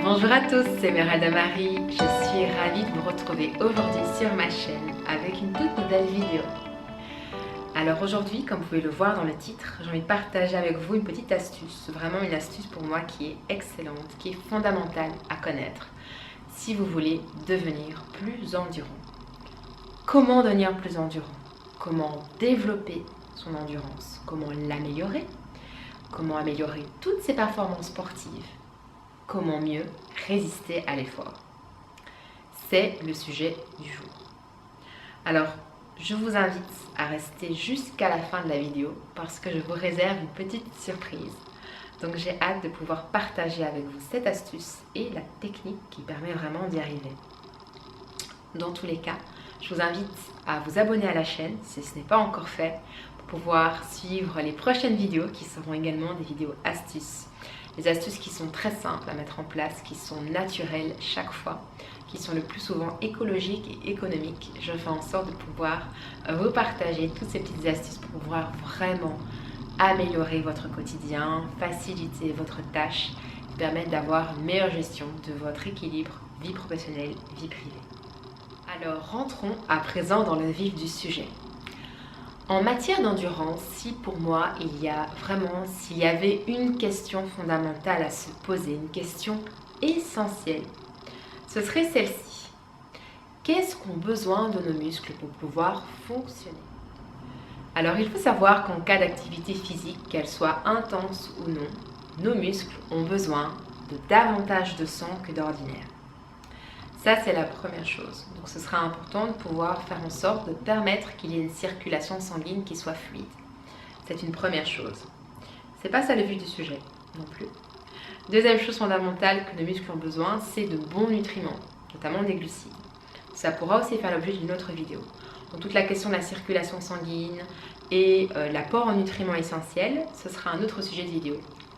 Bonjour à tous, c'est Meralda Marie. Je suis ravie de vous retrouver aujourd'hui sur ma chaîne avec une toute nouvelle vidéo. Alors aujourd'hui, comme vous pouvez le voir dans le titre, j'ai envie de partager avec vous une petite astuce. Vraiment une astuce pour moi qui est excellente, qui est fondamentale à connaître si vous voulez devenir plus endurant. Comment devenir plus endurant? Comment développer son endurance? Comment l'améliorer? Comment améliorer toutes ses performances sportives? Comment mieux résister à l'effort? C'est le sujet du jour. Alors, je vous invite à rester jusqu'à la fin de la vidéo parce que je vous réserve une petite surprise. Donc j'ai hâte de pouvoir partager avec vous cette astuce et la technique qui permet vraiment d'y arriver. Dans tous les cas, je vous invite à vous abonner à la chaîne si ce n'est pas encore fait pour pouvoir suivre les prochaines vidéos qui seront également des vidéos astuces. Des astuces qui sont très simples à mettre en place, qui sont naturelles chaque fois, qui sont le plus souvent écologiques et économiques. Je fais en sorte de pouvoir vous partager toutes ces petites astuces pour pouvoir vraiment améliorer votre quotidien, faciliter votre tâche, et permettre d'avoir une meilleure gestion de votre équilibre vie professionnelle, vie privée. Alors rentrons à présent dans le vif du sujet. En matière d'endurance, si pour moi s'il y avait une question fondamentale à se poser, une question essentielle, ce serait celle-ci. Qu'est-ce qu'ont besoin de nos muscles pour pouvoir fonctionner? Alors il faut savoir qu'en cas d'activité physique, qu'elle soit intense ou non, nos muscles ont besoin de davantage de sang que d'ordinaire. Ça, c'est la première chose. Donc, ce sera important de pouvoir faire en sorte de permettre qu'il y ait une circulation sanguine qui soit fluide. C'est une première chose. C'est pas ça le but du sujet non plus. Deuxième chose fondamentale que nos muscles ont besoin, c'est de bons nutriments, notamment des glucides. Ça pourra aussi faire l'objet d'une autre vidéo. Donc, toute la question de la circulation sanguine et l'apport en nutriments essentiels, ce sera un autre sujet de vidéo.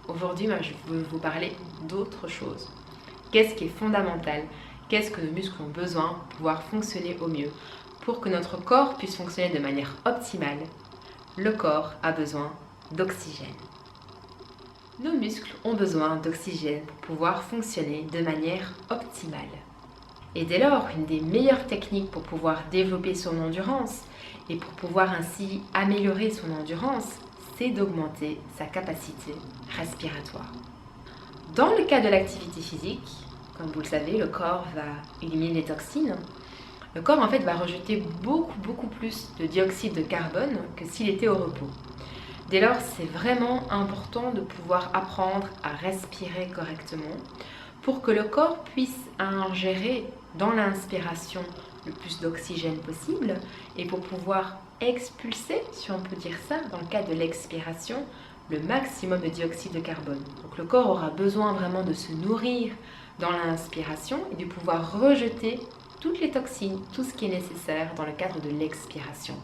Aujourd'hui, je veux vous parler d'autre chose. Qu'est-ce qui est fondamental? Qu'est-ce que nos muscles ont besoin pour pouvoir fonctionner au mieux? Pour que notre corps puisse fonctionner de manière optimale, le corps a besoin d'oxygène. Nos muscles ont besoin d'oxygène pour pouvoir fonctionner de manière optimale. Et dès lors, une des meilleures techniques pour pouvoir développer son endurance et pour pouvoir ainsi améliorer son endurance, c'est d'augmenter sa capacité respiratoire. Dans le cas de l'activité physique, comme vous le savez, le corps va éliminer les toxines. Le corps en fait va rejeter beaucoup plus de dioxyde de carbone que s'il était au repos. Dès lors, c'est vraiment important de pouvoir apprendre à respirer correctement pour que le corps puisse ingérer dans l'inspiration le plus d'oxygène possible et pour pouvoir expulser, si on peut dire ça, dans le cas de l'expiration, le maximum de dioxyde de carbone. Donc le corps aura besoin vraiment de se nourrir dans l'inspiration et de pouvoir rejeter toutes les toxines, tout ce qui est nécessaire dans le cadre de l'expiration.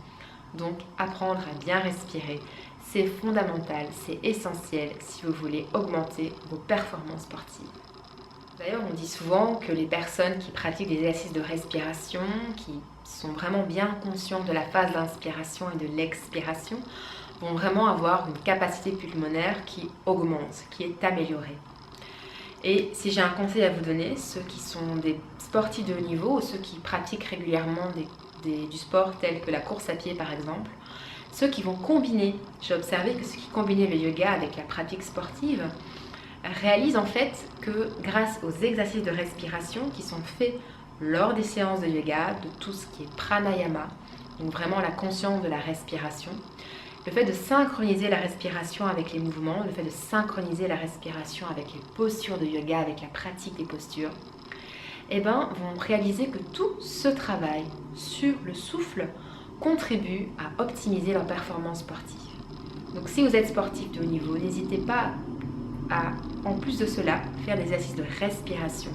Donc apprendre à bien respirer, c'est fondamental, c'est essentiel si vous voulez augmenter vos performances sportives. D'ailleurs, on dit souvent que les personnes qui pratiquent des exercices de respiration, qui sont vraiment bien conscientes de la phase d'inspiration et de l'expiration, vont vraiment avoir une capacité pulmonaire qui augmente, qui est améliorée. Et si j'ai un conseil à vous donner, ceux qui sont des sportifs de haut niveau ou ceux qui pratiquent régulièrement du sport tel que la course à pied par exemple, ceux qui vont combiner, j'ai observé que ceux qui combinaient le yoga avec la pratique sportive réalisent en fait que grâce aux exercices de respiration qui sont faits lors des séances de yoga, de tout ce qui est pranayama, donc vraiment la conscience de la respiration, le fait de synchroniser la respiration avec les mouvements, le fait de synchroniser la respiration avec les postures de yoga, avec la pratique des postures, vont réaliser que tout ce travail sur le souffle contribue à optimiser leur performance sportive. Donc si vous êtes sportif de haut niveau, n'hésitez pas à, en plus de cela, faire des exercices de respiration.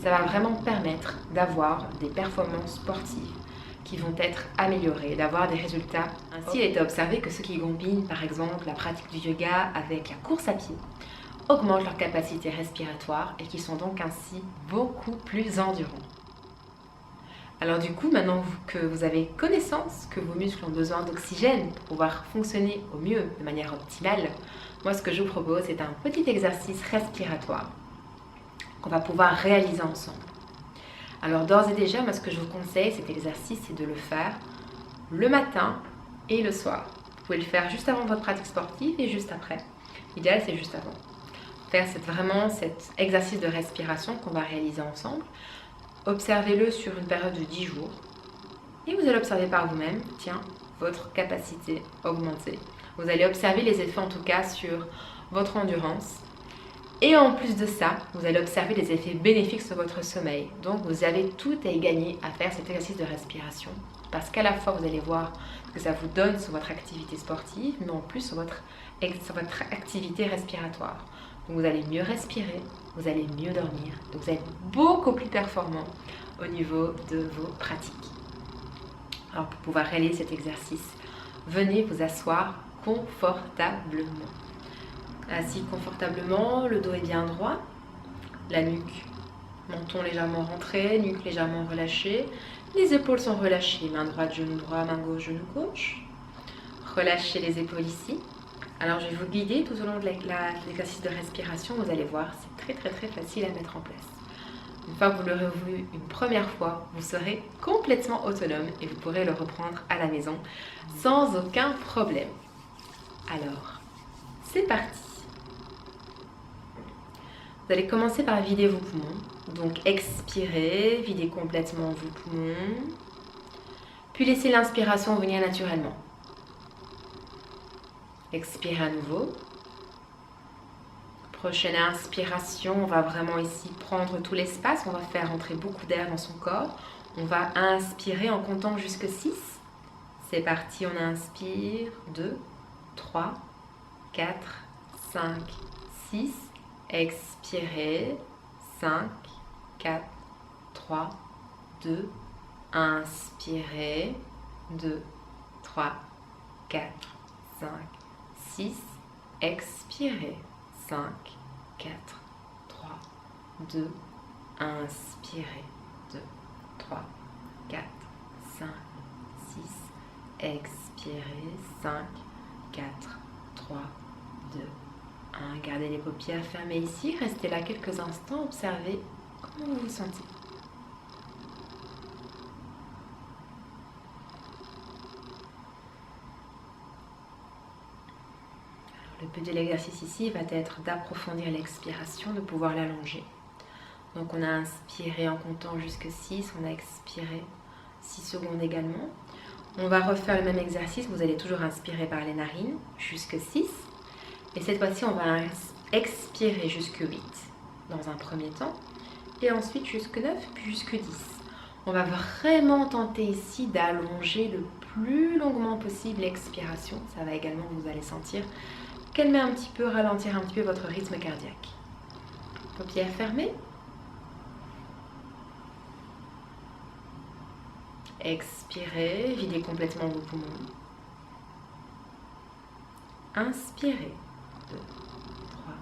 Ça va vraiment permettre d'avoir des performances sportives qui vont être améliorées, d'avoir des résultats. Ainsi, il a été observé que ceux qui combinent par exemple la pratique du yoga avec la course à pied augmentent leur capacité respiratoire et qui sont donc ainsi beaucoup plus endurants. Alors du coup, maintenant que vous avez connaissance que vos muscles ont besoin d'oxygène pour pouvoir fonctionner au mieux de manière optimale, moi ce que je vous propose c'est un petit exercice respiratoire. qu'on va pouvoir réaliser ensemble. Alors d'ores et déjà, moi ce que je vous conseille, cet exercice, c'est de le faire le matin et le soir. Vous pouvez le faire juste avant votre pratique sportive et juste après. L'idéal, c'est juste avant. Faire vraiment cet exercice de respiration qu'on va réaliser ensemble. Observez-le sur une période de 10 jours. Et vous allez observer par vous-même, tiens, votre capacité augmentée. Vous allez observer les effets en tout cas sur votre endurance. Et en plus de ça, vous allez observer les effets bénéfiques sur votre sommeil. Donc vous avez tout à y gagner à faire cet exercice de respiration. Parce qu'à la fois, vous allez voir ce que ça vous donne sur votre activité sportive, mais en plus sur votre activité respiratoire. Donc vous allez mieux respirer, vous allez mieux dormir. Donc vous allez être beaucoup plus performant au niveau de vos pratiques. Alors pour pouvoir réaliser cet exercice, venez vous asseoir confortablement. Assis confortablement, le dos est bien droit, la nuque, menton légèrement rentré, nuque légèrement relâchée, les épaules sont relâchées, main droite, genou droit, main gauche, genou gauche. Relâchez les épaules ici. Alors je vais vous guider tout au long de l'exercice de respiration, vous allez voir, c'est très facile à mettre en place. Une fois que vous l'aurez vu une première fois, vous serez complètement autonome et vous pourrez le reprendre à la maison sans aucun problème. Alors, c'est parti. Vous allez commencer par vider vos poumons. Donc expirez, videz complètement vos poumons. Puis laissez l'inspiration venir naturellement. Expirez à nouveau. Prochaine inspiration, on va vraiment ici prendre tout l'espace. On va faire entrer beaucoup d'air dans son corps. On va inspirer en comptant jusqu'à 6. C'est parti, on inspire. 2, 3, 4, 5, 6. Expirez. 5, 4, 3, 2. Inspirez. 2, 3, 4, 5, 6. Expirez. 5, 4, 3, 2, inspirez, 2, 3, 4, 5, 6, expirez, 5, 4, 3, 2, 1. Gardez les paupières fermées ici, restez là quelques instants, observez comment vous vous sentez. Le but de l'exercice ici va être d'approfondir l'expiration, de pouvoir l'allonger. Donc on a inspiré en comptant jusqu'à 6, on a expiré 6 secondes également. On va refaire le même exercice, vous allez toujours inspirer par les narines jusqu'à 6. Et cette fois-ci, on va expirer jusqu'à 8 dans un premier temps. Et ensuite jusqu'à 9, puis jusqu'à 10. On va vraiment tenter ici d'allonger le plus longuement possible l'expiration. Ça va également, vous allez sentir, calmer un petit peu, ralentir un petit peu votre rythme cardiaque. Paupières fermées. Expirez, videz complètement vos poumons. Inspirez. 2, 3,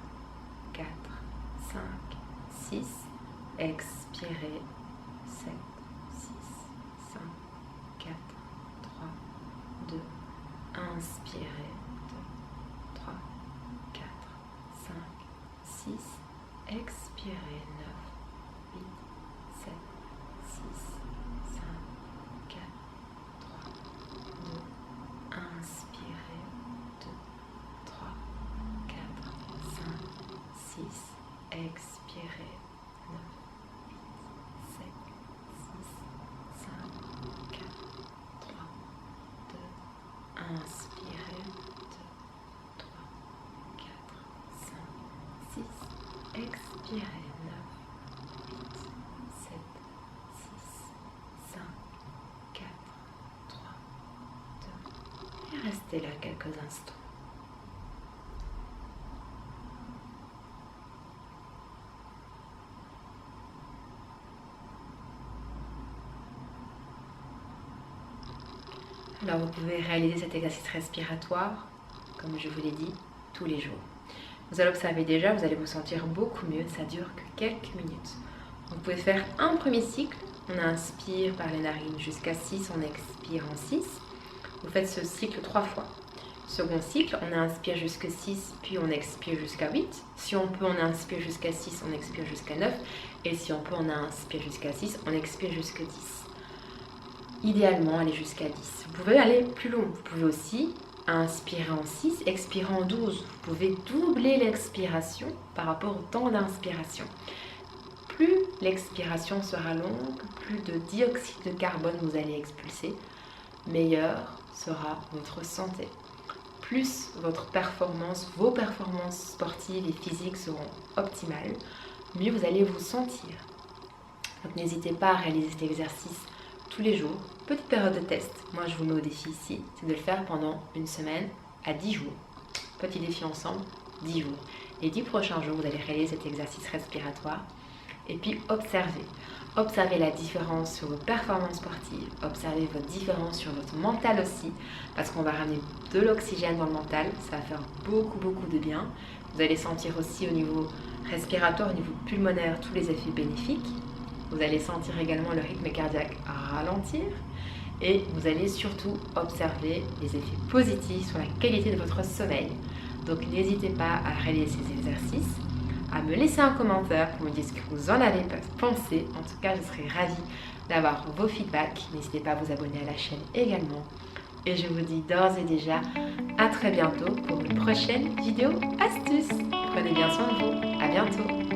4, 5, 6. Expirez. 7, 6, 5, 4, 3, 2. Inspirez. 3, 4, 5, 6, expirez, 9, 8, 7, 6, 5, 4, 3, 2, inspirez, 2, 3, 4, 5, 6, expirez, 9, 8, 7, 6, 5, 4, 3, 2, inspirez, expirez, 9, 8, 7, 6, 5, 4, 3, 2. Et restez là quelques instants. Alors vous pouvez réaliser cet exercice respiratoire, comme je vous l'ai dit, tous les jours. Vous allez observer déjà, vous allez vous sentir beaucoup mieux, ça dure que quelques minutes. Vous pouvez faire un premier cycle, on inspire par les narines jusqu'à 6, on expire en 6. Vous faites ce cycle 3 fois. Second cycle, on inspire jusqu'à 6, puis on expire jusqu'à 8. Si on peut, on inspire jusqu'à 6, on expire jusqu'à 9. Et si on peut, on inspire jusqu'à 6, on expire jusqu'à 10. Idéalement, aller jusqu'à 10. Vous pouvez aller plus long. Vous pouvez aussi inspirer en 6, expirer en 12. Vous pouvez doubler l'expiration par rapport au temps d'inspiration. Plus l'expiration sera longue, plus de dioxyde de carbone vous allez expulser, meilleure sera votre santé. Plus votre performance, vos performances sportives et physiques seront optimales, mieux vous allez vous sentir. Donc n'hésitez pas à réaliser cet exercice tous les jours. Petite période de test, moi je vous mets au défi ici, c'est de le faire pendant une semaine à 10 jours. Petit défi ensemble, 10 jours. Les 10 prochains jours, vous allez réaliser cet exercice respiratoire et puis observez. Observez la différence sur vos performances sportives, observez votre différence sur votre mental aussi, parce qu'on va ramener de l'oxygène dans le mental, ça va faire beaucoup de bien. Vous allez sentir aussi au niveau respiratoire, au niveau pulmonaire, tous les effets bénéfiques. Vous allez sentir également le rythme cardiaque ralentir et vous allez surtout observer les effets positifs sur la qualité de votre sommeil. Donc n'hésitez pas à réaliser ces exercices, à me laisser un commentaire pour me dire ce que vous en avez pensé. En tout cas, je serai ravie d'avoir vos feedbacks. N'hésitez pas à vous abonner à la chaîne également. Et je vous dis d'ores et déjà à très bientôt pour une prochaine vidéo astuce. Prenez bien soin de vous. À bientôt.